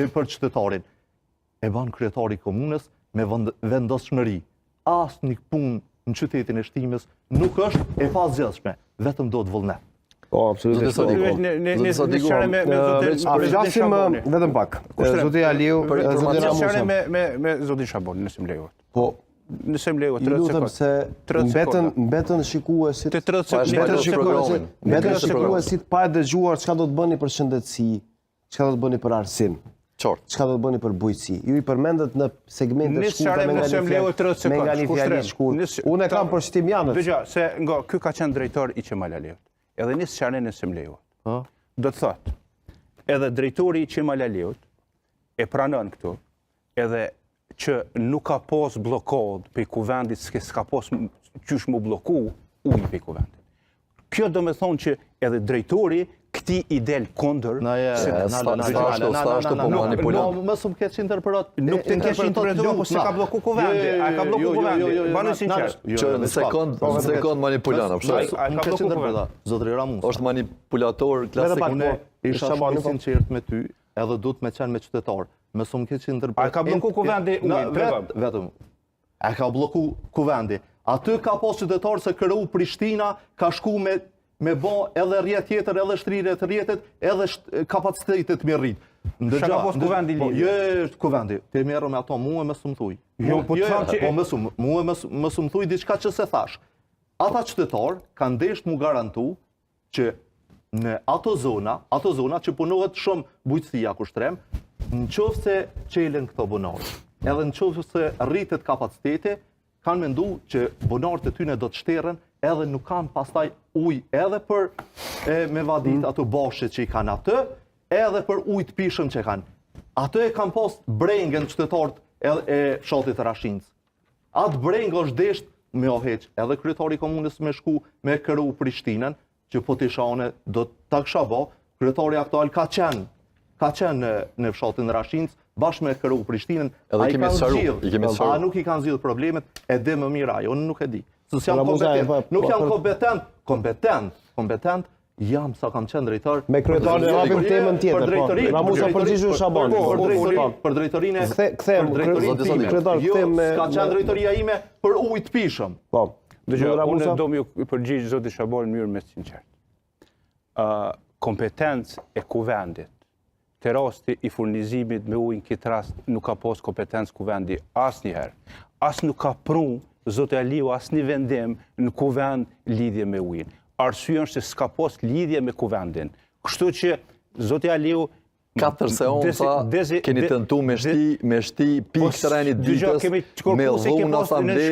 për qytetarin. E ban kryetari i komunës me vendosshmëri. Asnjë punë në qytetin e Shtimës nuk është e pazgjidhshme, vetëm do të vullnet. Po, absolutisht. Flasim vetëm pak. Zoti Aliu, zoti Ramusa. Me zotin Shabon, nëse më lejohet. Po, nëse më lejohet, 30 lutem se mbetën shikuesit. Mbetën shikuesit pa e dëgjuar çka do të bëni për shëndetësi, çka do të bëni për arsim. Çka do të bëni për bujqësi? Ju I përmendet në segmente shkurta me nga një fjali shkurt. Unë e kam për shtimjanët. Dëgja, se nga ky ka qenë drejtor I Qemal Aliut. Edhe një sëqare nëse më lejohet. Do të thotë, edhe drejtori I Qemal Aliut e pranon këtu, edhe që nuk ka pos blokod për kuvendit, s'ka pos qysh mu bloku ujë për kuvendit. Kjo do me thonë që edhe drejtori këti I del kondër. Mësëm keq interpretat. Nuk të keq interpretat, po se ka bloku kuvendi. A ka bloku kuvendi. Banu sinqert. Që në sekund manipulan. Më keq interpretat. Zotri Ramus. Është manipulator klasik. Unë isha shumë sinqert me ty, edhe du të me qenë me qytetar. Mësëm keq interpretat. A ka bloku kuvendi? Vetëm. A ka bloku kuvendi. Aty ka pas qytetar se këreu Prishtina, ka shku me bo edhe rjet tjetër, edhe shtrire të rjetet, edhe kapacitetet me rrit. Shka ka pos kuvendi lidhje? Jo, është kuvendi. Te merë me ato, mu e më sumthuj. Mu e më sumthuj diçka që se thash. Ata qytetar kanë desht mu garantu që në ato zona që punohet shumë bujqësia kushtrem, në qofë se qelen këto bunarë, edhe në qofë se rritet kapacitete, kanë mendu që bunarët e tyne do të shterën, edhe nuk kanë pastaj ujë edhe për me vadit ato bashkët që I kanë atë, edhe për ujë të pishëm që kanë. Atë e kanë pas brengën qytetarët e fshatit të Rashinës. Atë brengë është desht me oheq, edhe kryetari I komunës me shku me këru Prishtinën, që po të shane do të kësha bo, kryetari aktual ka qenë në fshatin në Rashinës, bashkë me këru Prishtinën, a nuk I kanë zgjidhur problemet, e dhe më mira, unë nuk e di. Nuk jam kompetent, jam sa kam qenë drejtar. Me kryetarin e hapim temën tjetër, po. Ramusa përgjigju Shabon. Për drejtorinë s'ka qenë drejtoria ime për ujë të pishëm. Po. Unë do më përgjigj zoti Shabon mirë me sinqert. Kompetencë e kuvendit të rasti I furnizimit me ujë në këtë rast nuk ka pos kompetencë kuvendi asnjëherë. As nuk ka prunë Zotë Aliu asë një vendim në kuvend lidhje me ujin. Arsye është se s'ka pos lidhje me kuvendin. Kështu që Zotë Aliu 4 seonca keni tentu me shti pikë të reni ditës me dhunë asamblej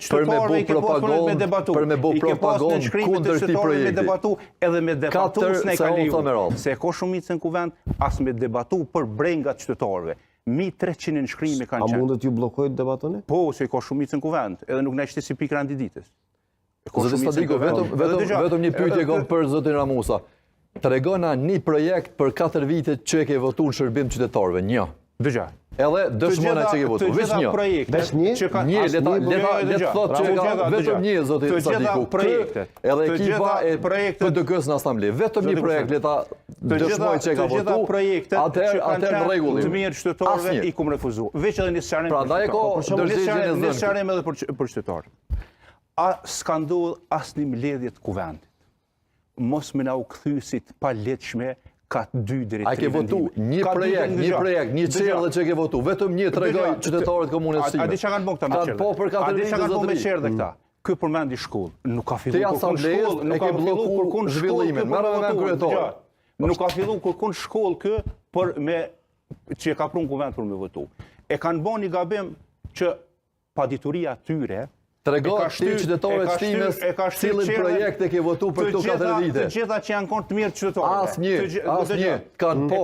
për me bu propagond kundër këtij projekti. Edhe me debatu s'ne ka liu. Se ko shumicën kuvend as me debatu për brengat qytetarëve. 1300 nënshkrime kanë qenë. A mundet ju blokojt debatoni? Po, se ka shumicën kuvend, edhe nuk në ishte si pikë randi ditës. Zoti Stadiko, vetëm një pyetje kam për zotin Ramusa. Tregona një projekt për 4 vite që e ke votu në shërbim qytetarëve, një. Dëgja. Edhe dëshmona që ke votu, veç një. Veç një? Një, letë thot që e ka vetëm një, zoti Stadiku. Edhe ekipa e PDK-s në asamble. Vetëm një projekt leta dëshmoj që e ka votu, atër në regullim. Të mirë qytetarëve I kum refuzu. Veç edhe një sëqarim pra, da e ko dërzigjen e zënë. Një sëqarim edhe për qytetarë. A s'ka ndodhë asë një mbledhje të kuvendit. Mos me na u këthysit pa leqme ka 2 deri 3 vendime. A ke votu një projekt, një qerë dhe që ke votu, vetëm një tregoj qytetarët komunës Shtimë. A di që kanë bon këta me qerë? A di që kanë bon me qerë dhe këta? Ky përmendi shkollë. Nuk ka fillu kërkun shkollë. Nuk ka fillu kërkun shkollë. Nuk ka fillu kërkun shkollë kë për me që e ka prun kuvend për me votu. E kanë bon një gabim që padituria tyre Trego ti qytetarët Shtimës cilin projekt e ke votu për këto 4 vite. Të gjitha që janë konë të mirë qytetarëve. Asnjë, kanë po,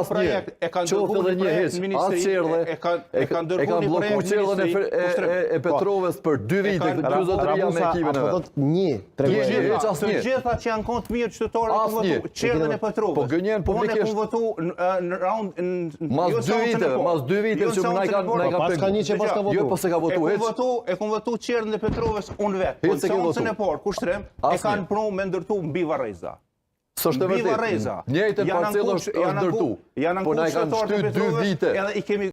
asnjë. Qoftë edhe një hiç, as qerdhe, e kanë bllokuar qerdhen e Petrovës për 2 vite, ky zotëria me ekipin e vet. Një, tregoj. Të gjitha që janë konë të mirë qytetarëve kanë votu qerdhen e Petrovës. Po gënjen publikisht. Unë kam votu në raund mas 2 vite që na kanë pas ka një që pas ka votu. Jo, po se ka votu hiç. E kam votu qerdhen e Petrovës unë vetë. Po seancën e parë, kushtrem, e kanë prunë me ndërtu mbi Varreza. S'është e vërtetë. Njëjtën parcelë është ndërtu. Po na kanë shtyr 2 vite. Edhe i kemi